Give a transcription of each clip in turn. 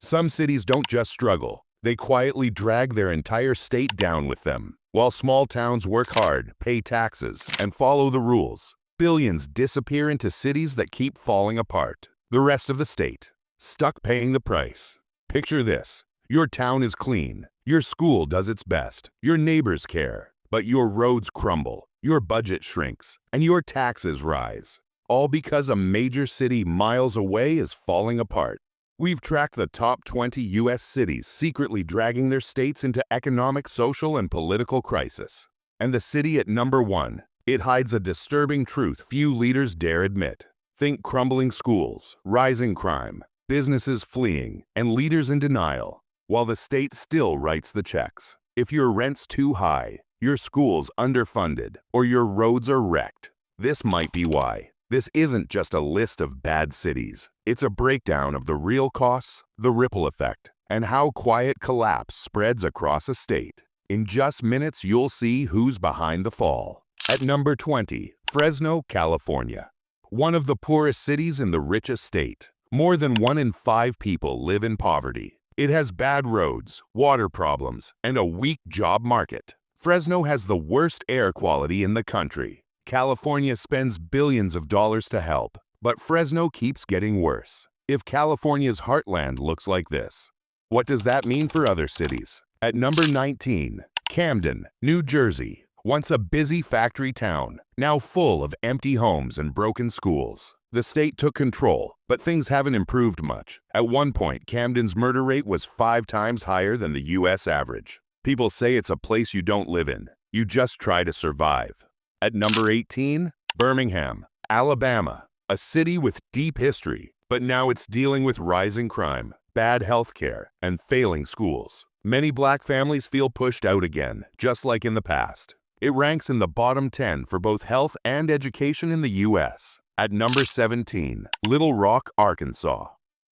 Some cities don't just struggle, they quietly drag their entire state down with them. While small towns work hard, pay taxes, and follow the rules, billions disappear into cities that keep falling apart. The rest of the state, stuck paying the price. Picture this. Your town is clean, your school does its best, your neighbors care, but your roads crumble, your budget shrinks, and your taxes rise. All because a major city miles away is falling apart. We've tracked the top 20 U.S. cities secretly dragging their states into economic, social, and political crisis. And the city at number 1, it hides a disturbing truth few leaders dare admit. Think crumbling schools, rising crime, businesses fleeing, and leaders in denial, while the state still writes the checks. If your rent's too high, your school's underfunded, or your roads are wrecked, this might be why. This isn't just a list of bad cities. It's a breakdown of the real costs, the ripple effect, and how quiet collapse spreads across a state. In just minutes, you'll see who's behind the fall. At number 20, Fresno, California. One of the poorest cities in the richest state. More than 1 in 5 people live in poverty. It has bad roads, water problems, and a weak job market. Fresno has the worst air quality in the country. California spends billions of dollars to help, but Fresno keeps getting worse. If California's heartland looks like this, what does that mean for other cities? At number 19, Camden, New Jersey. Once a busy factory town, now full of empty homes and broken schools. The state took control, but things haven't improved much. At one point, Camden's murder rate was 5 times higher than the U.S. average. People say it's a place you don't live in. You just try to survive. At number 18, Birmingham, Alabama, a city with deep history, but now it's dealing with rising crime, bad health care, and failing schools. Many black families feel pushed out again, just like in the past. It ranks in the bottom 10 for both health and education in the U.S. At number 17, Little Rock, Arkansas.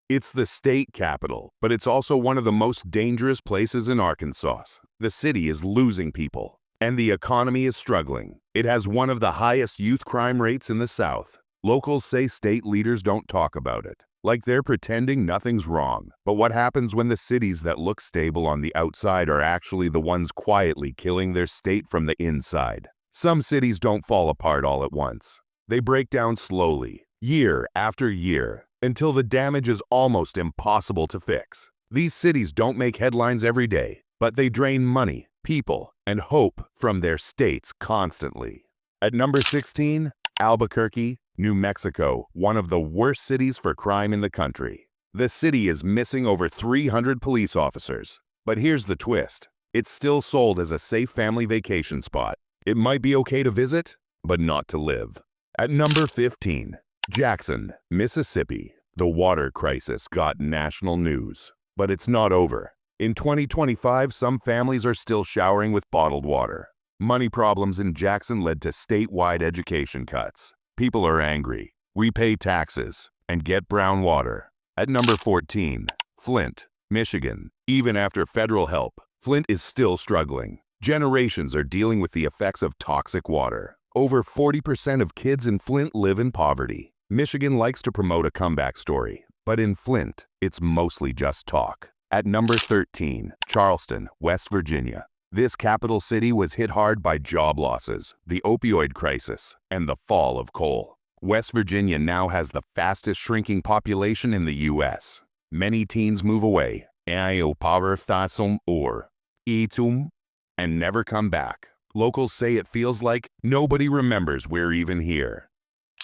It's the state capital, but it's also one of the most dangerous places in Arkansas. The city is losing people, and the economy is struggling. It has one of the highest youth crime rates in the South. Locals say state leaders don't talk about it, like they're pretending nothing's wrong. But what happens when the cities that look stable on the outside are actually the ones quietly killing their state from the inside? Some cities don't fall apart all at once. They break down slowly, year after year, until the damage is almost impossible to fix. These cities don't make headlines every day, but they drain money, people, and hope from their states constantly. At number 16, Albuquerque, New Mexico, one of the worst cities for crime in the country. The city is missing over 300 police officers. But here's the twist. It's still sold as a safe family vacation spot. It might be okay to visit, but not to live. At number 15, Jackson, Mississippi. The water crisis got national news, but it's not over. In 2025, some families are still showering with bottled water. Money problems in Jackson led to statewide education cuts. People are angry. We pay taxes and get brown water. At number 14, Flint, Michigan. Even after federal help, Flint is still struggling. Generations are dealing with the effects of toxic water. Over 40% of kids in Flint live in poverty. Michigan likes to promote a comeback story, but in Flint, it's mostly just talk. At number 13, Charleston, West Virginia. This capital city was hit hard by job losses, the opioid crisis, and the fall of coal. West Virginia now has the fastest shrinking population in the U.S. Many teens move away, or and never come back. Locals say it feels like nobody remembers we're even here.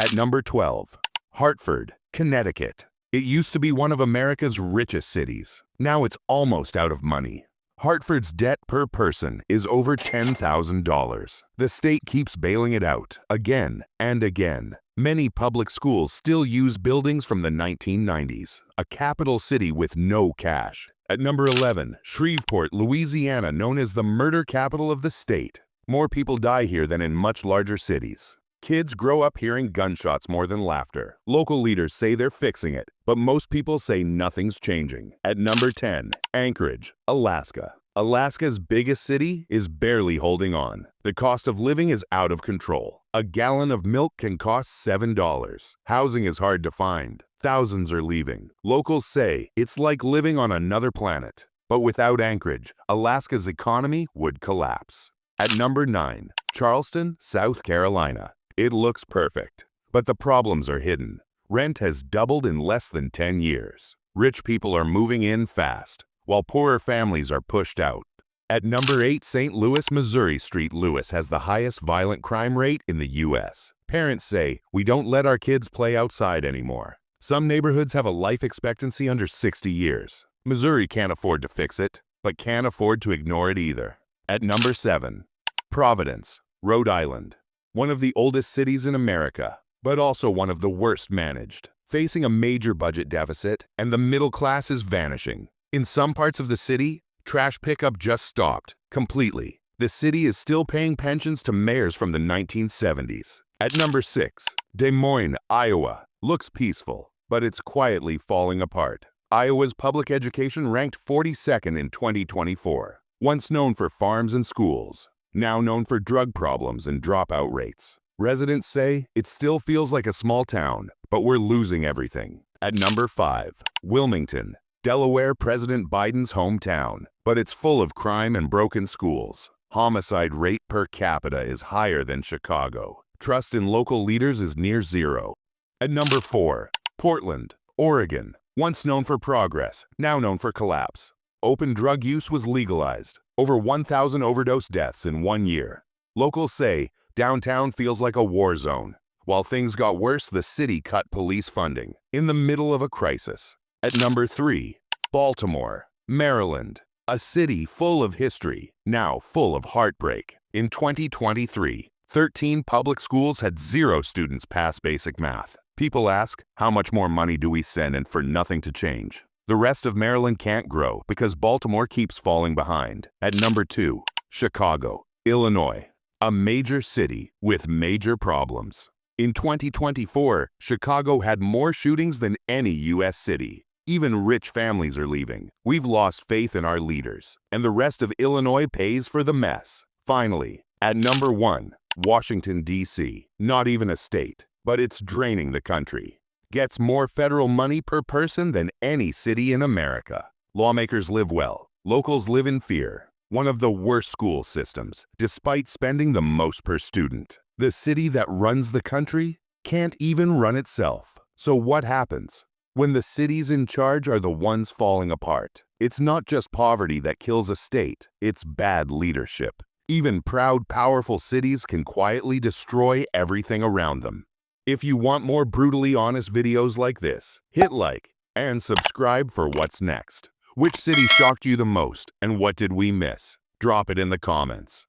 At number 12, Hartford, Connecticut. It used to be one of America's richest cities. Now it's almost out of money. Hartford's debt per person is over $10,000. The state keeps bailing it out again and again. Many public schools still use buildings from the 1990s. A capital city with no cash. At number 11, Shreveport, Louisiana, known as the murder capital of the state. More people die here than in much larger cities. Kids grow up hearing gunshots more than laughter. Local leaders say they're fixing it, but most people say nothing's changing. At number 10, Anchorage, Alaska. Alaska's biggest city is barely holding on. The cost of living is out of control. A gallon of milk can cost $7. Housing is hard to find. Thousands are leaving. Locals say it's like living on another planet. But without Anchorage, Alaska's economy would collapse. At number 9, Charleston, South Carolina. It looks perfect, but the problems are hidden. Rent has doubled in less than 10 years. Rich people are moving in fast, while poorer families are pushed out. At number 8, St. Louis, Missouri. St. Louis has the highest violent crime rate in the U.S. Parents say, "We don't let our kids play outside anymore." Some neighborhoods have a life expectancy under 60 years. Missouri can't afford to fix it, but can't afford to ignore it either. At number 7, Providence, Rhode Island. One of the oldest cities in America, but also one of the worst managed, facing a major budget deficit, and the middle class is vanishing. In some parts of the city, trash pickup just stopped completely. The city is still paying pensions to mayors from the 1970s. At number 6, Des Moines, Iowa. Looks peaceful, but it's quietly falling apart. Iowa's public education ranked 42nd in 2024. Once known for farms and schools, now known for drug problems and dropout rates. Residents say it still feels like a small town, but we're losing everything. At number 5, Wilmington, Delaware, President Biden's hometown, but it's full of crime and broken schools. Homicide rate per capita is higher than Chicago. Trust in local leaders is near zero. At number 4, Portland, Oregon. Once known for progress, now known for collapse. Open drug use was legalized. Over 1,000 overdose deaths in 1 year. Locals say downtown feels like a war zone. While things got worse, the city cut police funding in the middle of a crisis. At number 3, Baltimore, Maryland. A city full of history, now full of heartbreak. In 2023, 13 public schools had 0 students pass basic math. People ask, how much more money do we send and for nothing to change? The rest of Maryland can't grow because Baltimore keeps falling behind. At number 2, Chicago, Illinois. A major city with major problems. In 2024, Chicago had more shootings than any U.S. city. Even rich families are leaving. We've lost faith in our leaders, and the rest of Illinois pays for the mess. Finally, at number 1, Washington, D.C. Not even a state, but it's draining the country. Gets more federal money per person than any city in America. Lawmakers live well. Locals live in fear. One of the worst school systems, despite spending the most per student. The city that runs the country can't even run itself. So what happens? When the cities in charge are the ones falling apart, it's not just poverty that kills a state, it's bad leadership. Even proud, powerful cities can quietly destroy everything around them. If you want more brutally honest videos like this, hit like and subscribe for what's next. Which city shocked you the most and what did we miss? Drop it in the comments.